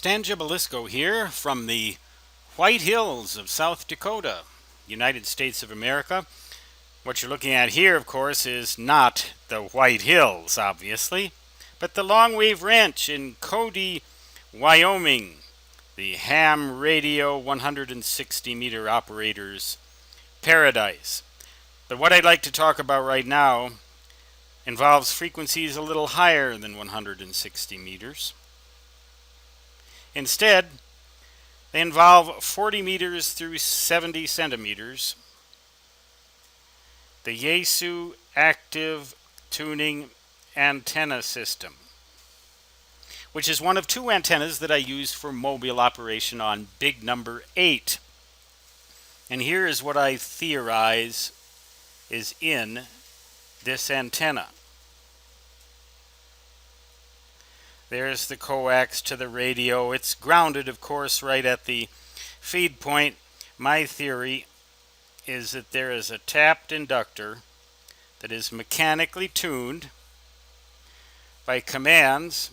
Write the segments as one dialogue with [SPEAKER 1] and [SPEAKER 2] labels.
[SPEAKER 1] Stan Gibilisco here from the White Hills of South Dakota, United States of America. What you're looking at here, of course, is not the White Hills, obviously, but the Longwave Ranch in Cody, Wyoming, the ham radio 160 meter operators paradise. But what I'd like to talk about right now involves frequencies a little higher than 160 meters. Instead, they involve 40 meters through 70 centimeters. The Yaesu Active Tuning Antenna System, which is one of two antennas that I use for mobile operation on big number 8. And here is what I theorize is in this antenna. There's the coax to the radio. It's grounded, of course, right at the feed point. My theory is that there is a tapped inductor that is mechanically tuned by commands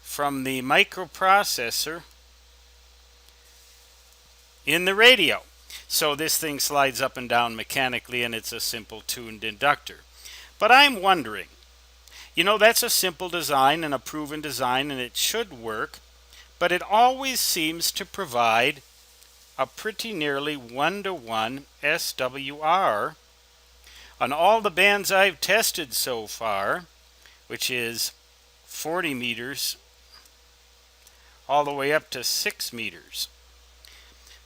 [SPEAKER 1] from the microprocessor in the radio. So this thing slides up and down mechanically, and it's a simple tuned inductor. But I'm wondering, that's a simple design and a proven design, and it should work, but it always seems to provide a pretty nearly 1-to-1 SWR on all the bands I've tested so far, which is 40 meters all the way up to 6 meters.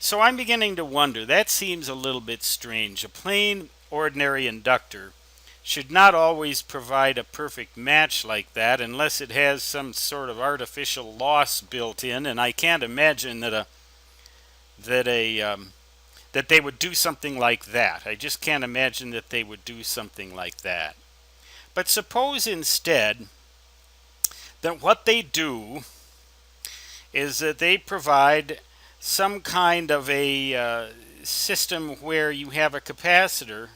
[SPEAKER 1] So I'm beginning to wonder, that seems a little bit strange. A plain, ordinary inductor should not always provide a perfect match like that unless it has some sort of artificial loss built in, and I can't imagine that they would do something like that. I just can't imagine that they would do something like that. But suppose instead that what they do is that they provide some kind of a system where you have a capacitor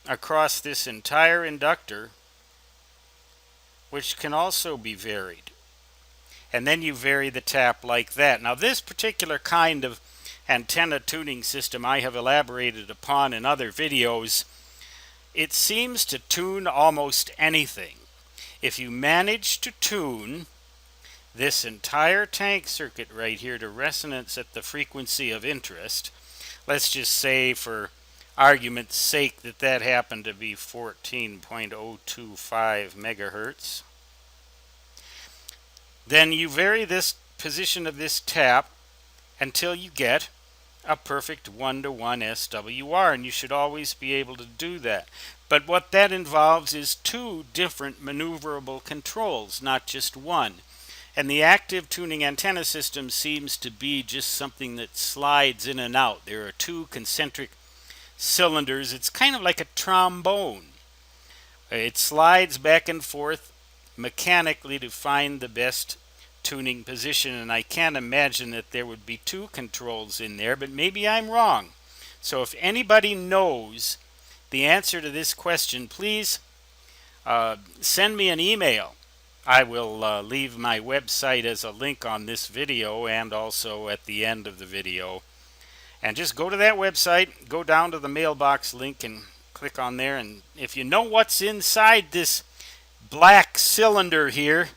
[SPEAKER 1] across this entire inductor, which can also be varied. And then you vary the tap like that. Now, this particular kind of antenna tuning system I have elaborated upon in other videos. It seems to tune almost anything. If you manage to tune this entire tank circuit right here to resonance at the frequency of interest, let's just say for argument's sake that happened to be 14.025 megahertz, then you vary this position of this tap until you get a perfect 1-to-1 SWR, and you should always be able to do that. But what that involves is two different maneuverable controls, not just one. And the active tuning antenna system seems to be just something that slides in and out. There are two concentric cylinders. It's kind of like a trombone. It slides back and forth mechanically to find the best tuning position, and I can't imagine that there would be two controls in there, but maybe I'm wrong. So if anybody knows the answer to this question, please send me an email. I will leave my website as a link on this video and also at the end of the video. And just go to that website, go down to the mailbox link and click on there, and if you know what's inside this black cylinder here,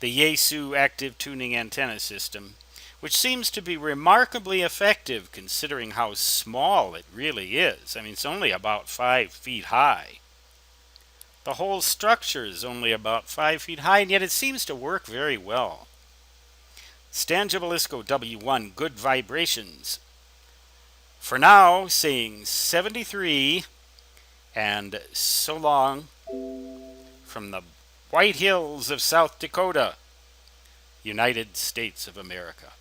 [SPEAKER 1] the Yaesu Active Tuning Antenna System, which seems to be remarkably effective considering how small it really is. I mean, it's only about 5 feet high. The whole structure is only about 5 feet high, and yet it seems to work very well. Stan Gibilisco, W1, good vibrations. For now, saying 73 and so long from the White Hills of South Dakota, United States of America.